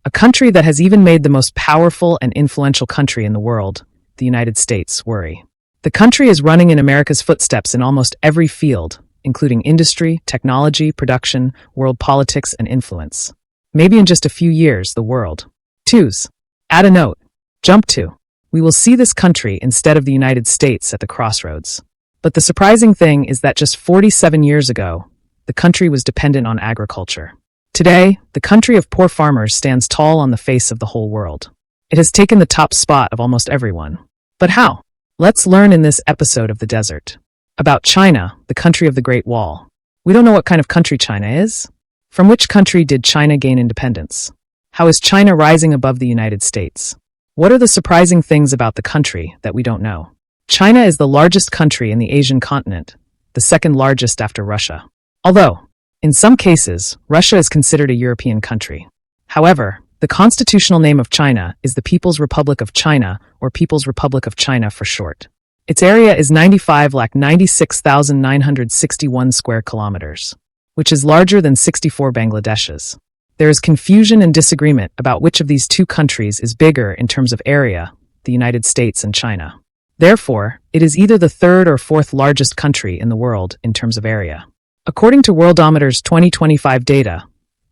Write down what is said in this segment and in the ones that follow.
A country that has even made the most powerful and influential country in the world, the United States, worry. The country is running in America's footsteps in almost every field, including industry, technology, production, world politics, and influence. Maybe in just a few years, the world. Twos. Add a note. Jump to. We will see this country instead of the United States at the crossroads. But the surprising thing is that just 47 years ago, the country was dependent on agriculture. Today, the country of poor farmers stands tall on the face of the whole world. It has taken the top spot of almost everyone. But how? Let's learn in this episode of The Desert. About China, the country of the Great Wall. We don't know what kind of country China is. From which country did China gain independence? How is China rising above the United States? What are the surprising things about the country that we don't know? China is the largest country in the Asian continent, the second largest after Russia. Although, in some cases, Russia is considered a European country. However, the constitutional name of China is the People's Republic of China, or People's Republic of China for short. Its area is 95,96,961 square kilometers, which is larger than 64 Bangladesh's. There is confusion and disagreement about which of these two countries is bigger in terms of area, the United States and China. Therefore, it is either the third or fourth largest country in the world in terms of area. According to Worldometer's 2025 data,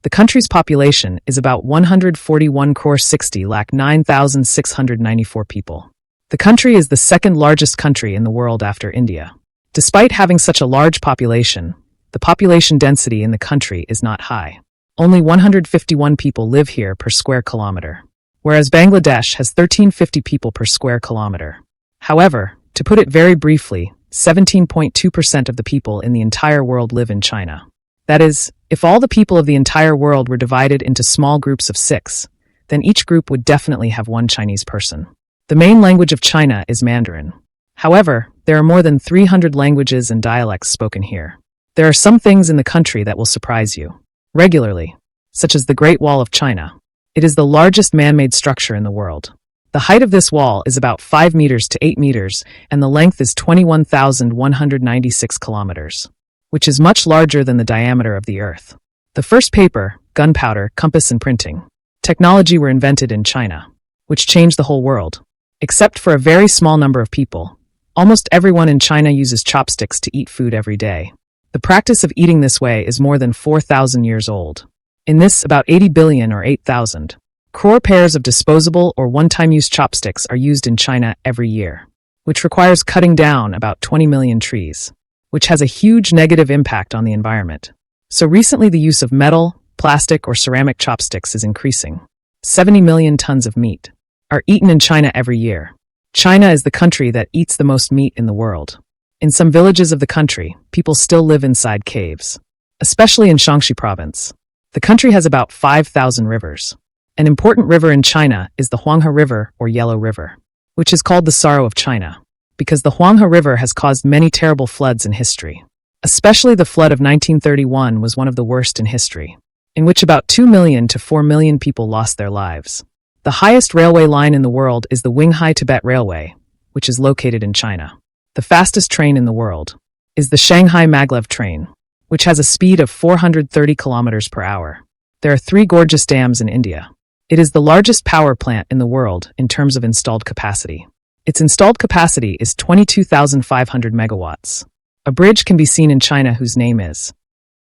the country's population is about 141,60,9,694 people. The country is the second largest country in the world after India. Despite having such a large population, the population density in the country is not high. Only 151 people live here per square kilometer, whereas Bangladesh has 1,350 people per square kilometer. However, to put it very briefly, 17.2% of the people in the entire world live in China. That is, if all the people of the entire world were divided into small groups of 6, then each group would definitely have one Chinese person. The main language of China is Mandarin. However, there are more than 300 languages and dialects spoken here. There are some things in the country that will surprise you regularly, such as the Great Wall of China. It is the largest man-made structure in the world. The height of this wall is about 5 meters to 8 meters, and the length is 21,196 kilometers, which is much larger than the diameter of the Earth. The first paper, gunpowder, compass, and printing technology were invented in China, which changed the whole world. Except for a very small number of people, almost everyone in China uses chopsticks to eat food every day. The practice of eating this way is more than 4,000 years old. In this, about 80 billion or 8,000 crore pairs of disposable or one-time use chopsticks are used in China every year, which requires cutting down about 20 million trees, which has a huge negative impact on the environment. So recently the use of metal, plastic, or ceramic chopsticks is increasing. 70 million tons of meat are eaten in China every year. China is the country that eats the most meat in the world. In some villages of the country, people still live inside caves, especially in Shaanxi province. The country has about 5,000 rivers. An important river in China is the Huanghe River or Yellow River, which is called the Sorrow of China, because the Huanghe River has caused many terrible floods in history. Especially the flood of 1931 was one of the worst in history, in which about 2 million to 4 million people lost their lives. The highest railway line in the world is the Qinghai-Tibet Railway, which is located in China. The fastest train in the world is the Shanghai Maglev train, which has a speed of 430 kilometers per hour. There are 3 gorgeous dams in India. It is the largest power plant in the world in terms of installed capacity. Its installed capacity is 22,500 megawatts. A bridge can be seen in China whose name is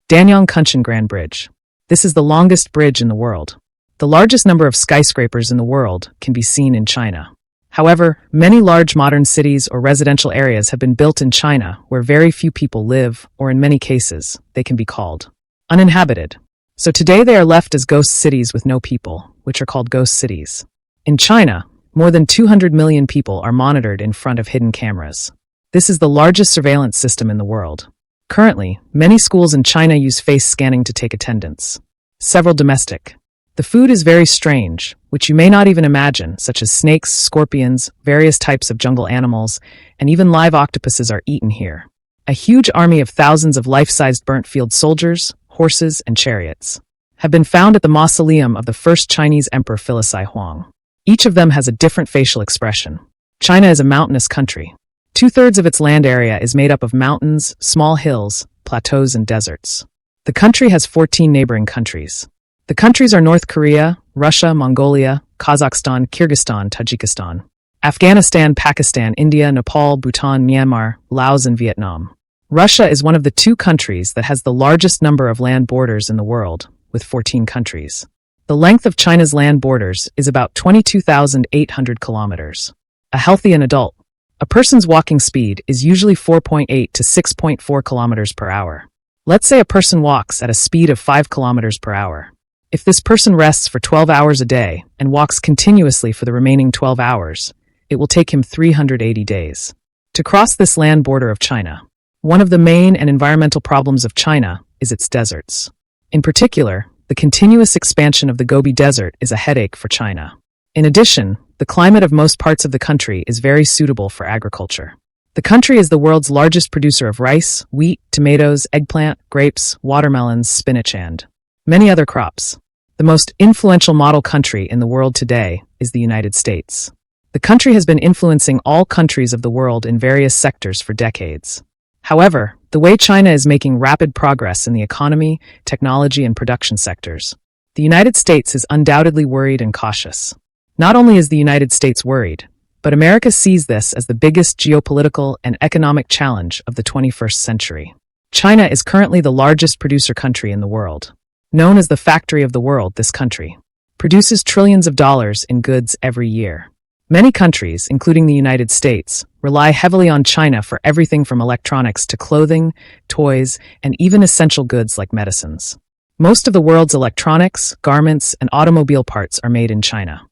Danyang Kunshan Grand Bridge. This is the longest bridge in the world. The largest number of skyscrapers in the world can be seen in China. However, many large modern cities or residential areas have been built in China where very few people live, or in many cases, they can be called uninhabited. So today they are left as ghost cities with no people, which are called ghost cities. In China, more than 200 million people are monitored in front of hidden cameras. This is the largest surveillance system in the world. Currently, many schools in China use face scanning to take attendance. Several domestic. The food is very strange, which you may not even imagine, such as snakes, scorpions, various types of jungle animals, and even live octopuses are eaten here. A huge army of thousands of life-sized burnt field soldiers, horses, and chariots have been found at the mausoleum of the first Chinese emperor Philippus Huang. Each of them has a different facial expression. China is a mountainous country. 2/3 of its land area is made up of mountains, small hills, plateaus, and deserts. The country has 14 neighboring countries. The countries are North Korea, Russia, Mongolia, Kazakhstan, Kyrgyzstan, Tajikistan. Afghanistan, Pakistan, India, Nepal, Bhutan, Myanmar, Laos, and Vietnam. Russia is one of the 2 countries that has the largest number of land borders in the world, with 14 countries. The length of China's land borders is about 22,800 kilometers. A healthy adult. A person's walking speed is usually 4.8 to 6.4 kilometers per hour. Let's say a person walks at a speed of 5 kilometers per hour. If this person rests for 12 hours a day and walks continuously for the remaining 12 hours, it will take him 380 days to cross this land border of China. One of the main and environmental problems of China is its deserts. In particular, the continuous expansion of the Gobi Desert is a headache for China. In addition, the climate of most parts of the country is very suitable for agriculture. The country is the world's largest producer of rice, wheat, tomatoes, eggplant, grapes, watermelons, spinach, and many other crops. The most influential model country in the world today is the United States. The country has been influencing all countries of the world in various sectors for decades. However, the way China is making rapid progress in the economy, technology, and production sectors, the United States is undoubtedly worried and cautious. Not only is the United States worried, but America sees this as the biggest geopolitical and economic challenge of the 21st century. China is currently the largest producer country in the world. Known as the factory of the world, this country produces trillions of dollars in goods every year. Many countries, including the United States, rely heavily on China for everything from electronics to clothing, toys, and even essential goods like medicines. Most of the world's electronics, garments, and automobile parts are made in China.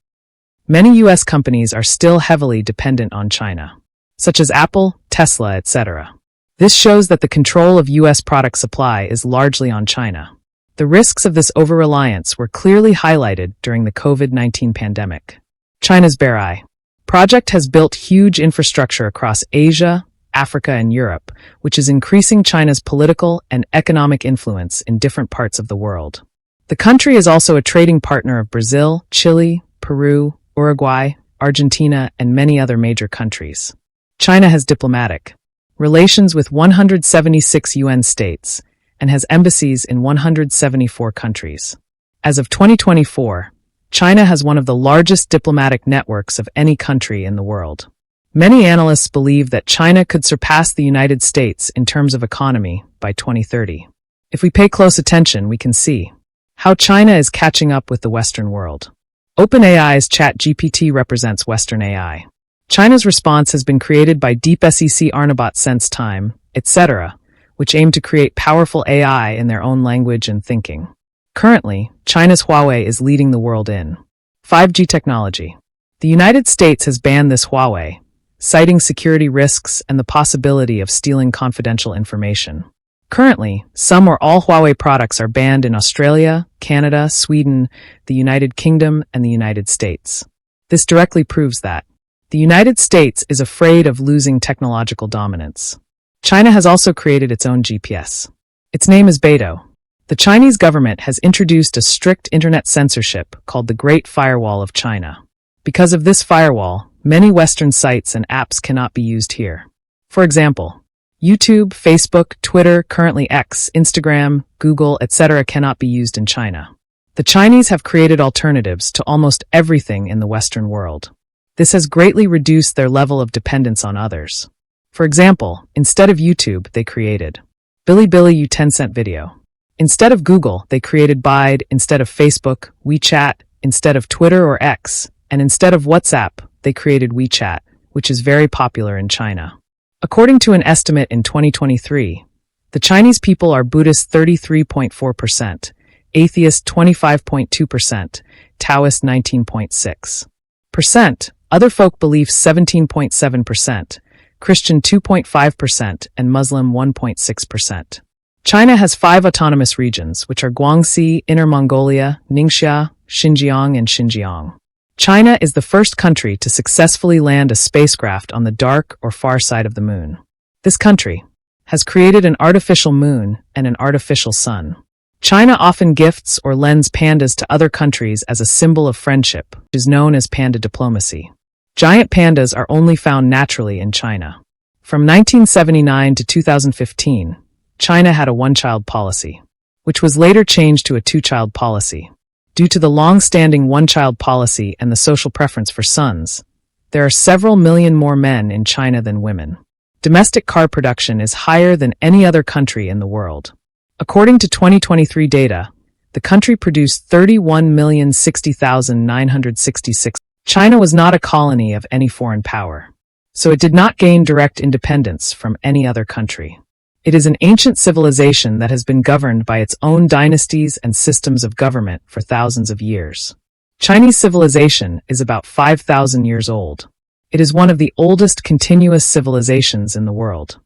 Many U.S. companies are still heavily dependent on China, such as Apple, Tesla, etc. This shows that the control of U.S. product supply is largely on China. The risks of this over-reliance were clearly highlighted during the COVID-19 pandemic. China's BRICS project has built huge infrastructure across Asia, Africa, and Europe, which is increasing China's political and economic influence in different parts of the world. The country is also a trading partner of Brazil, Chile, Peru, Uruguay, Argentina, and many other major countries. China has diplomatic relations with 176 UN states and has embassies in 174 countries. As of 2024, China has one of the largest diplomatic networks of any country in the world. Many analysts believe that China could surpass the United States in terms of economy by 2030. If we pay close attention, we can see how China is catching up with the Western world. OpenAI's ChatGPT represents Western AI. China's response has been created by DeepSeek, Arnabot Sense Time, etc., which aim to create powerful AI in their own language and thinking. Currently, China's Huawei is leading the world in 5G technology. The United States has banned this Huawei, citing security risks and the possibility of stealing confidential information. Currently, some or all Huawei products are banned in Australia, Canada, Sweden, the United Kingdom, and the United States. This directly proves that the United States is afraid of losing technological dominance. China has also created its own GPS. Its name is Beidou. The Chinese government has introduced a strict internet censorship called the Great Firewall of China. Because of this firewall, many Western sites and apps cannot be used here. For example, YouTube, Facebook, Twitter, currently X, Instagram, Google, etc. cannot be used in China. The Chinese have created alternatives to almost everything in the Western world. This has greatly reduced their level of dependence on others. For example, instead of YouTube, they created Bilibili U10-cent video. Instead of Google, they created Bide. Instead of Facebook, WeChat. Instead of Twitter or X, and instead of WhatsApp, they created WeChat, which is very popular in China. According to an estimate in 2023, the Chinese people are Buddhist 33.4%, atheist 25.2%, Taoist 19.6%, other folk beliefs 17.7%, Christian 2.5%, and Muslim 1.6%. China has 5 autonomous regions, which are Guangxi, Inner Mongolia, Ningxia, Xinjiang, and Xinjiang. China is the first country to successfully land a spacecraft on the dark or far side of the moon. This country has created an artificial moon and an artificial sun. China often gifts or lends pandas to other countries as a symbol of friendship, which is known as panda diplomacy. Giant pandas are only found naturally in China. From 1979 to 2015, China had a one-child policy, which was later changed to a two-child policy. Due to the long-standing one-child policy and the social preference for sons, there are several million more men in China than women. Domestic car production is higher than any other country in the world. According to 2023 data, the country produced 31,060,966. China was not a colony of any foreign power, so it did not gain direct independence from any other country. It is an ancient civilization that has been governed by its own dynasties and systems of government for thousands of years. Chinese civilization is about 5,000 years old. It is one of the oldest continuous civilizations in the world.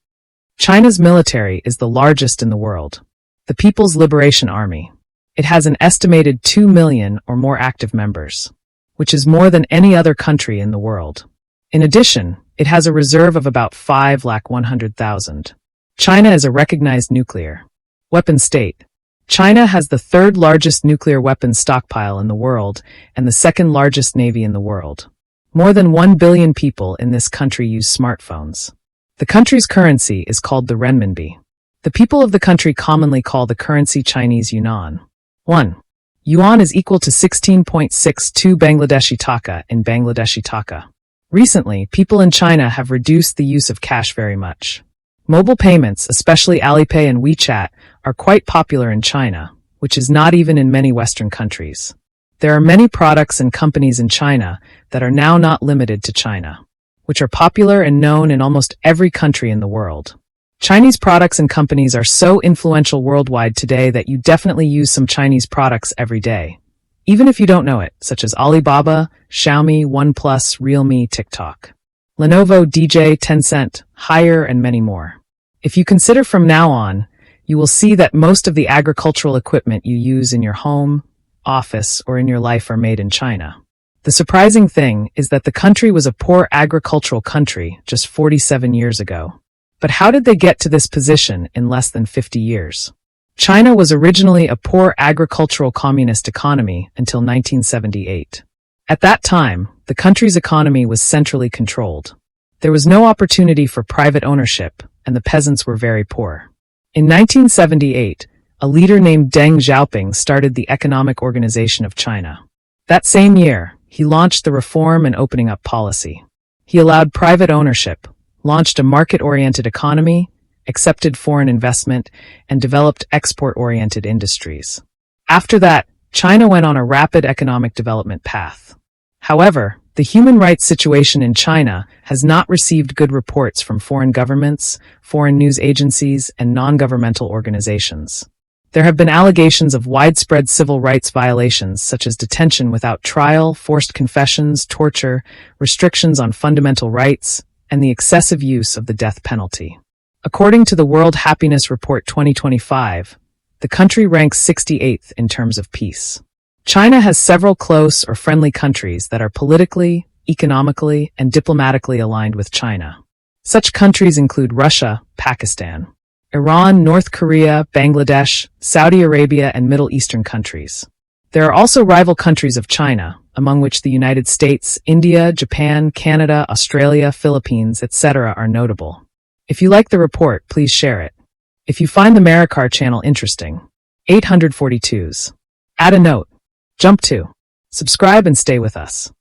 China's military is the largest in the world, the People's Liberation Army. It has an estimated 2 million or more active members, which is more than any other country in the world. In addition, it has a reserve of about 5,100,000. China is a recognized nuclear weapon state. China has the third largest nuclear weapons stockpile in the world and the second largest navy in the world. More than 1 billion people in this country use smartphones. The country's currency is called the renminbi. The people of the country commonly call the currency Chinese yuan. 1 yuan is equal to 16.62 Bangladeshi taka in Bangladeshi taka. Recently, people in China have reduced the use of cash very much. Mobile payments, especially Alipay and WeChat, are quite popular in China, which is not even in many Western countries. There are many products and companies in China that are now not limited to China, which are popular and known in almost every country in the world. Chinese products and companies are so influential worldwide today that you definitely use some Chinese products every day, even if you don't know it, such as Alibaba, Xiaomi, OnePlus, Realme, TikTok, Lenovo, DJ, Tencent, Haier, and many more. If you consider from now on, you will see that most of the agricultural equipment you use in your home, office, or in your life are made in China. The surprising thing is that the country was a poor agricultural country just 47 years ago. But how did they get to this position in less than 50 years? China was originally a poor agricultural communist economy until 1978. At that time, the country's economy was centrally controlled. There was no opportunity for private ownership, and the peasants were very poor. In 1978, a leader named Deng Xiaoping started the Economic Organization of China. That same year, he launched the Reform and Opening Up policy. He allowed private ownership, launched a market-oriented economy, accepted foreign investment, and developed export-oriented industries. After that, China went on a rapid economic development path. However, the human rights situation in China has not received good reports from foreign governments, foreign news agencies, and non-governmental organizations. There have been allegations of widespread civil rights violations such as detention without trial, forced confessions, torture, restrictions on fundamental rights, and the excessive use of the death penalty. According to the World Happiness Report 2025, the country ranks 68th in terms of peace. China has several close or friendly countries that are politically, economically, and diplomatically aligned with China. Such countries include Russia, Pakistan, Iran, North Korea, Bangladesh, Saudi Arabia, and Middle Eastern countries. There are also rival countries of China, among which the United States, India, Japan, Canada, Australia, Philippines, etc. are notable. If you like the report, please share it. If you find the Marikar channel interesting, 842s. Add a note. Jump to. Subscribe and stay with us.